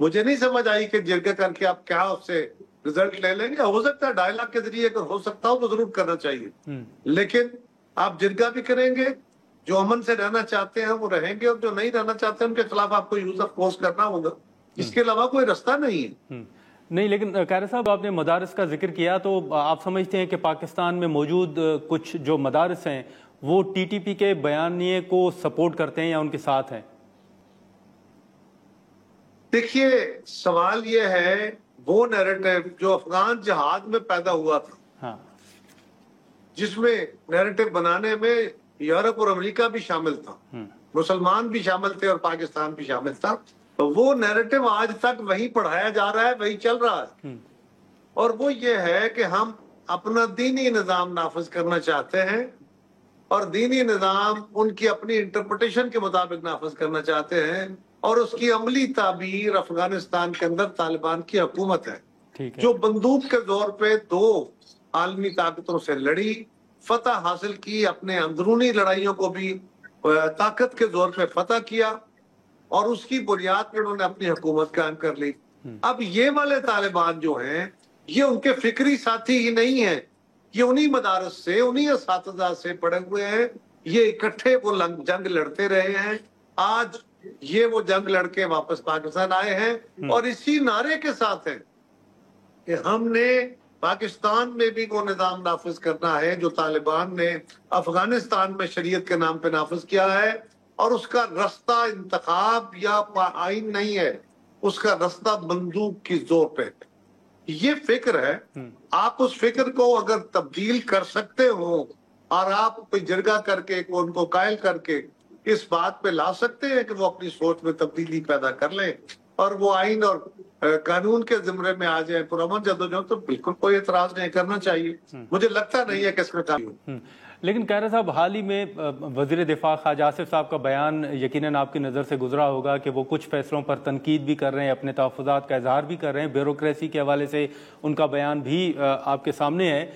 مجھے نہیں سمجھ آئی کہ جرگہ کر کے آپ کیا اس سے رزلٹ لے لیں گے. ہو سکتا ہے ڈائلاگ کے ذریعے اگر ہو سکتا ہو تو ضرور کرنا چاہیے, لیکن آپ جرگہ بھی کریں گے, جو امن سے رہنا چاہتے ہیں وہ رہیں گے, اور جو نہیں رہنا چاہتے ہیں ان کے خلاف آپ کو یوز آف فورس کرنا ہوگا. اس کے علاوہ کوئی رستہ نہیں ہے. نہیں, لیکن قاہرہ صاحب آپ نے مدارس کا ذکر کیا, تو آپ سمجھتے ہیں کہ پاکستان میں موجود کچھ جو مدارس ہیں وہ ٹی ٹی پی کے بیانیے کو سپورٹ کرتے ہیں یا ان کے ساتھ ہیں؟ دیکھیے, سوال یہ ہے وہ نیریٹو جو افغان جہاد میں پیدا ہوا تھا, جس میں نیریٹو بنانے میں یورپ اور امریکہ بھی شامل تھا, مسلمان بھی شامل تھے اور پاکستان بھی شامل تھا, وہ نیریٹو آج تک وہی پڑھایا جا رہا ہے, وہی چل رہا ہے. اور وہ یہ ہے کہ ہم اپنا دینی نظام نافذ کرنا چاہتے ہیں, اور دینی نظام ان کی اپنی انٹرپریٹیشن کے مطابق نافذ کرنا چاہتے ہیں, اور اس کی عملی تعبیر افغانستان کے اندر طالبان کی حکومت ہے, جو بندوق کے زور پہ 2 عالمی طاقتوں سے لڑی, فتح حاصل کی, اپنے اندرونی لڑائیوں کو بھی طاقت کے زور پہ فتح کیا, اور اس کی بنیاد پہ انہوں نے اپنی حکومت قائم کر لی. اب یہ والے طالبان جو ہیں یہ ان کے فکری ساتھی ہی نہیں ہیں, یہ انہی مدارس سے, انہی اساتذہ سے پڑھے ہوئے ہیں, یہ اکٹھے وہ جنگ لڑتے رہے ہیں. آج یہ وہ جنگ لڑ کے واپس پاکستان آئے ہیں, اور اسی نعرے کے ساتھ ہیں کہ ہم نے پاکستان میں بھی وہ نظام نافذ کرنا ہے جو طالبان نے افغانستان میں شریعت کے نام پہ نافذ کیا ہے, اور اس کا رستہ انتخاب یا آئین نہیں ہے, اس کا رستہ بندوق کی زور پہ. یہ فکر ہے. آپ اس فکر کو اگر تبدیل کر سکتے ہو اور آپ کوئی جرگہ کر کے ان کو قائل کر کے اس بات پہ لا سکتے ہیں کہ وہ اپنی سوچ میں تبدیلی پیدا کر لیں اور وہ آئین اور قانون کے زمرے میں آ جائیں پرامن جدوجہد, تو بالکل کوئی اعتراض نہیں کرنا چاہیے. مجھے لگتا نہیں ہے کہ اس میں کام. لیکن قاہرہ صاحب, حال ہی میں وزیر دفاع خواجہ آصف صاحب کا بیان یقیناً آپ کی نظر سے گزرا ہوگا کہ وہ کچھ فیصلوں پر تنقید بھی کر رہے ہیں, اپنے تحفظات کا اظہار بھی کر رہے ہیں, بیوروکریسی کے حوالے سے ان کا بیان بھی آپ کے سامنے ہے.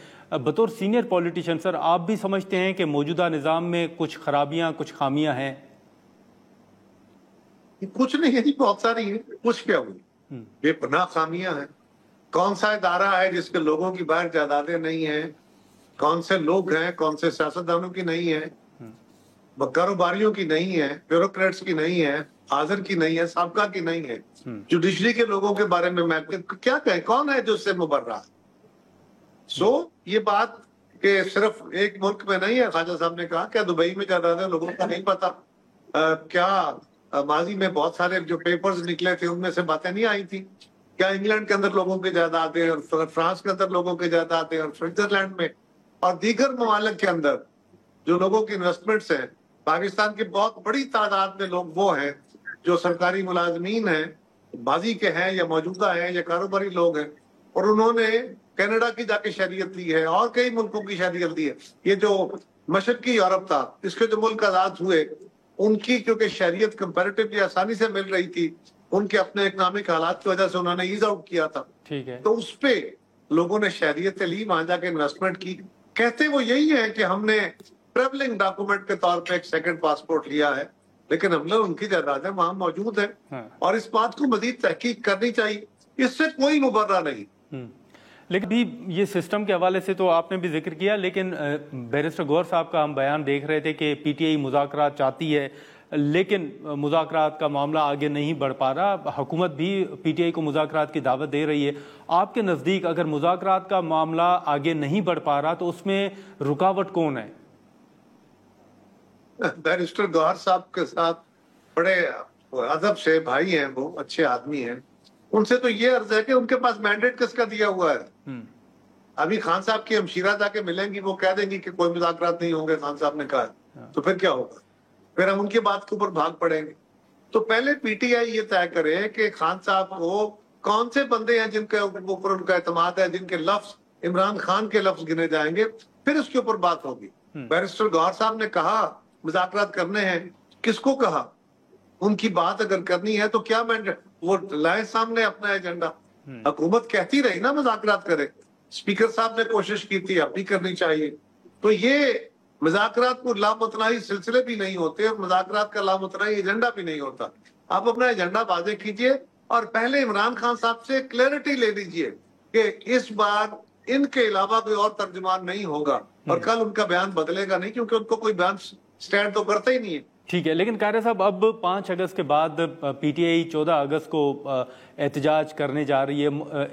بطور سینئر پولیٹیشین سر, آپ بھی سمجھتے ہیں کہ موجودہ نظام میں کچھ خرابیاں, کچھ خامیاں ہیں؟ کچھ نہیں ہے جی, بہت ساری ہیں. کچھ کیا ہوئی, بے پناہ خامیاں ہیں. کون سا ادارہ ہے جس کے لوگوں کی باہر جائیدادیں نہیں ہیں؟ کون سے لوگ ہیں, کون سے سیاستدانوں کی نہیں ہے, کاروباریوں کی نہیں ہے, بیوروکریٹس کی نہیں ہے, حاضر کی نہیں ہے, سابقہ کی نہیں ہے. جوڈیشری کے لوگوں کے بارے میں کیا کہیں, کون ہے جو اس سے مبرہ ہے؟ یہ بات کہ صرف ایک ملک میں نہیں ہے. خواجہ صاحب نے کہا کیا دبئی میں جائیدادیں لوگوں کو نہیں پتا؟ کیا ماضی میں بہت سارے جو پیپرز نکلے تھے ان میں سے باتیں نہیں آئی تھی؟ کیا انگلینڈ کے اندر لوگوں کی جائیدادیں, اور فرانس کے اندر لوگوں کی جائیدادیں, اور سوئٹزرلینڈ میں اور دیگر ممالک کے اندر جو لوگوں کی انویسٹمنٹس ہیں, پاکستان کی بہت بڑی تعداد میں لوگ وہ ہیں جو سرکاری ملازمین ہیں, ماضی کے ہیں یا موجودہ ہیں یا کاروباری لوگ ہیں, اور انہوں نے کینیڈا کی جا کے شہریت لی ہے اور کئی ملکوں کی شہریت لی ہے. یہ جو مشرقی یورپ تھا, اس کے جو ملک آزاد ہوئے, ان کی کیونکہ شہریت کمپیریٹیولی آسانی سے مل رہی تھی, ان کے اپنے اکنامک حالات کی وجہ سے انہوں نے ایز آؤٹ کیا تھا, تو اس پہ لوگوں نے شہریت لی, وہاں جا کے انویسٹمنٹ کی. کہتے وہ یہی ہے کہ ہم نے ٹریولنگ ڈاکومنٹ کے طور پہ ایک سیکنڈ پاسپورٹ لیا ہے, لیکن ہم نے ان کی جائیدادیں وہاں موجود ہیں, اور اس بات کو مزید تحقیق کرنی چاہیے. اس سے کوئی مبرہ نہیں. لیکن بھی یہ سسٹم کے حوالے سے تو آپ نے بھی ذکر کیا, لیکن بیرسٹر گوہر صاحب کا ہم بیان دیکھ رہے تھے کہ پی ٹی آئی مذاکرات چاہتی ہے, لیکن مذاکرات کا معاملہ آگے نہیں بڑھ پا رہا. حکومت بھی پی ٹی آئی کو مذاکرات کی دعوت دے رہی ہے. آپ کے نزدیک اگر مذاکرات کا معاملہ آگے نہیں بڑھ پا رہا تو اس میں رکاوٹ کون ہے؟ بیرسٹر گوہر صاحب کے ساتھ بڑے ادب سے بھائی ہیں, وہ اچھے آدمی ہیں. ان سے تو یہ عرض ہے کہ ان کے پاس مینڈیٹ کس کا دیا ہوا ہے؟ ابھی خان صاحب کی ہمشیرہ جا کے ملیں گی, وہ کہہ دیں گی کہ کوئی مذاکرات نہیں ہوں گے, خان صاحب نے کہا, تو پھر کیا ہوگا؟ پھر ہم ان کی بات کے اوپر بھاگ پڑیں گے. تو پہلے پی ٹی آئی یہ طے کرے کہ خان صاحب کو کون سے بندے ہیں جن کے اوپر ان کا اعتماد ہے, جن کے لفظ عمران خان کے لفظ گنے جائیں گے, پھر اس کے اوپر بات ہوگی. بیرسٹر گوہر صاحب نے کہا مذاکرات کرنے ہیں, کس کو کہا؟ ان کی بات اگر کرنی ہے تو کیا مینڈیٹ, وہ لائے سامنے اپنا ایجنڈا. حکومت کہتی رہی نا مذاکرات کرے, اسپیکر صاحب نے کوشش کی تھی, اب بھی کرنی چاہیے. تو یہ مذاکرات کو لامتناہی سلسلے بھی نہیں ہوتے, اور مذاکرات کا لامتناہی ایجنڈا بھی نہیں ہوتا. آپ اپنا ایجنڈا واضح کیجئے اور پہلے عمران خان صاحب سے کلیئرٹی لے لیجئے کہ اس بار ان کے علاوہ کوئی اور ترجمان نہیں ہوگا اور کل ان کا بیان بدلے گا نہیں، کیونکہ ان کو کوئی بیان سٹینڈ تو کرتا ہی نہیں ہے۔ ٹھیک ہے، لیکن قاہرہ صاحب اب 5 اگست کے بعد پی ٹی آئی 14 اگست کو احتجاج کرنے جا رہی ہے،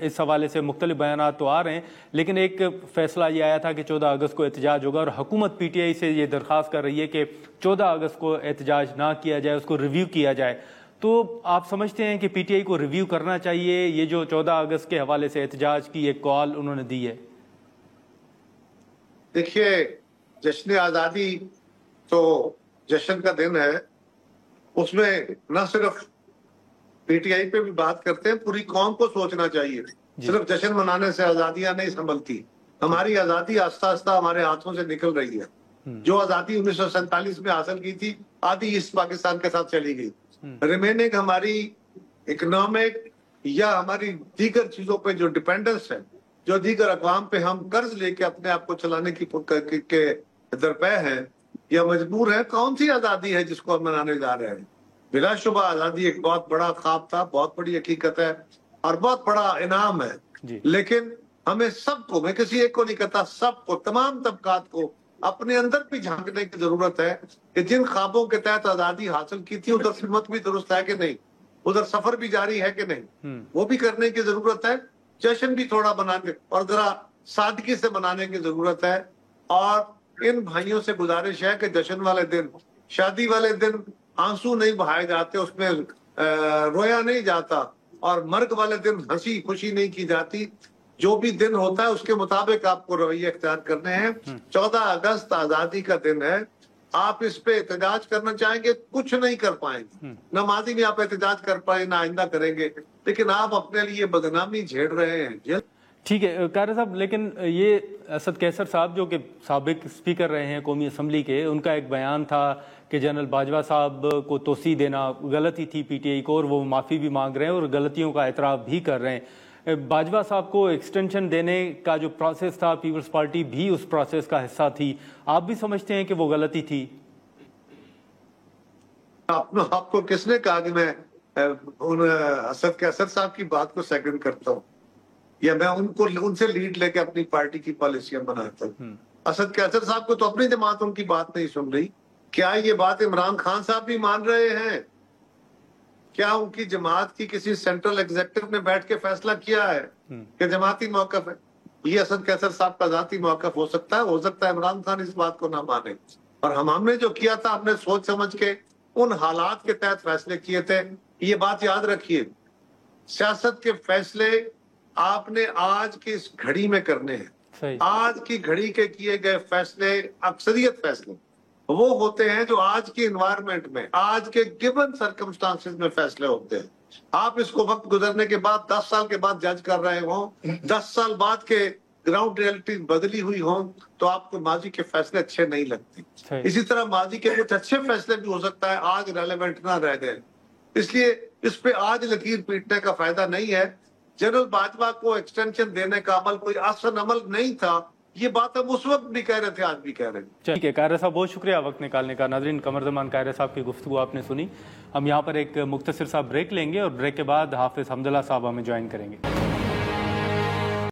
اس حوالے سے مختلف بیانات تو آ رہے ہیں، لیکن ایک فیصلہ یہ آیا تھا کہ 14 اگست کو احتجاج ہوگا، اور حکومت پی ٹی آئی سے یہ درخواست کر رہی ہے کہ 14 اگست کو احتجاج نہ کیا جائے، اس کو ریویو کیا جائے۔ تو آپ سمجھتے ہیں کہ پی ٹی آئی کو ریویو کرنا چاہیے یہ جو 14 اگست کے حوالے سے احتجاج کی ایک کال انہوں نے دی ہے؟ دیکھیے، جشن آزادی تو جشن کا دن ہے، اس میں نہ صرف پی ٹی آئی پہ بھی بات کرتے ہیں، پوری قوم کو سوچنا چاہیے۔ صرف جشن منانے سے آزادیاں نہیں سنبھلتی، ہماری آزادی آہستہ آہستہ ہمارے ہاتھوں سے نکل رہی ہے۔ جو آزادی 1947 میں حاصل کی تھی، آدھی ایسٹ پاکستان کے ساتھ چلی گئی، ریمیننگ ہماری اکنامک یا ہماری دیگر چیزوں پہ جو ڈیپینڈنس ہے، جو دیگر اقوام پہ ہم قرض لے کے اپنے آپ کو چلانے کی درپے ہیں یا مجبور ہے، کون سی آزادی ہے جس کو ہم منانے جا رہے ہیں؟ بلا شبہ آزادی ایک بہت بڑا خواب تھا، بہت بڑی حقیقت ہے اور بہت بڑا انعام ہے، لیکن ہمیں سب کو، میں کسی ایک کو نہیں کہتا، سب کو، تمام طبقات کو اپنے اندر بھی جھانکنے کی ضرورت ہے کہ جن خوابوں کے تحت آزادی حاصل کی تھی، ادھر خدمت بھی درست ہے کہ نہیں، ادھر سفر بھی جاری ہے کہ نہیں، وہ بھی کرنے کی ضرورت ہے۔ جشن بھی تھوڑا بنانے اور ذرا سادگی سے منانے کی ضرورت ہے، اور ان بھائیوں سے گزارش ہے کہ جشن والے دن، شادی والے دن آنسو نہیں بہائے جاتے، اس میں رویا نہیں جاتا، اور مرگ والے دن ہنسی خوشی نہیں کی جاتی۔ جو بھی دن ہوتا ہے اس کے مطابق آپ کو رویے اختیار کرنے ہیں۔ 14 اگست آزادی کا دن ہے، آپ اس پہ احتجاج کرنا چاہیں گے، کچھ نہیں کر پائیں گے، نہ ماضی میں آپ احتجاج کر پائیں نہ آئندہ کریں گے، لیکن آپ اپنے لیے بدنامی جھیڑ رہے ہیں۔ ٹھیک ہے قاہرہ صاحب، لیکن یہ اسد کیسر صاحب جو کہ سابق اسپیکر رہے ہیں قومی اسمبلی کے، ان کا ایک بیان تھا کہ جنرل باجوہ صاحب کو توسیع دینا غلطی تھی پی ٹی آئی کو، اور وہ معافی بھی مانگ رہے ہیں اور غلطیوں کا اعتراف بھی کر رہے ہیں۔ باجوہ صاحب کو ایکسٹینشن دینے کا جو پروسیس تھا، پیپلز پارٹی بھی اس پروسیس کا حصہ تھی، آپ بھی سمجھتے ہیں کہ وہ غلطی تھی؟ آپ کو کس نے کہا کہ میں اسد کیسر صاحب کی بات کو سیکنڈ کرتا ہوں یا میں ان سے لیڈ لے کے اپنی پارٹی کی پالیسیاں بناتا ہوں؟ اسد کیسر صاحب کو تو اپنی جماعت ان کی بات نہیں سن رہی۔ کیا یہ بات عمران خان صاحب بھی مان رہے ہیں؟ کیا ان کی جماعت کی کسی سینٹرل ایگزیکٹو نے بیٹھ کے فیصلہ کیا ہے کہ جماعتی موقف ہے؟ یہ اسد کیسر صاحب کا ذاتی موقف ہو سکتا ہے عمران خان اس بات کو نہ مانے، اور ہم نے جو کیا تھا، ہم نے سوچ سمجھ کے ان حالات کے تحت فیصلے کیے تھے۔ یہ بات یاد رکھیے، سیاست کے فیصلے آپ نے آج کی اس گھڑی میں کرنے ہیں۔ آج کی گھڑی کے کیے گئے فیصلے، اکثریت فیصلے وہ ہوتے ہیں جو آج کی انوائرمنٹ میں، آج کے گیون سرکمسٹانسز میں فیصلے ہوتے ہیں۔ آپ اس کو وقت گزرنے کے بعد 10 سال کے بعد جج کر رہے ہوں، 10 سال بعد کے گراؤنڈ ریئلٹی بدلی ہوئی ہوں، تو آپ کو ماضی کے فیصلے اچھے نہیں لگتے۔ اسی طرح ماضی کے کچھ اچھے فیصلے بھی ہو سکتا ہے آج ریلیونٹ نہ رہ گئے، اس لیے اس پہ آج لکیر پیٹنے کا فائدہ نہیں ہے۔ جنرل باجوہ کو ایکسٹینشن دینے کا عمل کوئی آسان عمل نہیں تھا، یہ بات ہم اس وقت بھی کہہ رہے تھے، آج بھی کہہ رہے ہیں۔ ٹھیک ہے قاہرہ صاحب، بہت شکریہ وقت نکالنے کا۔ ناظرین، قمر زمان قاہرہ صاحب کی گفتگو آپ نے سنی۔ ہم یہاں پر ایک مختصر سا بریک لیں گے اور بریک کے بعد حافظ حمداللہ صاحب ہمیں جوائن کریں گے۔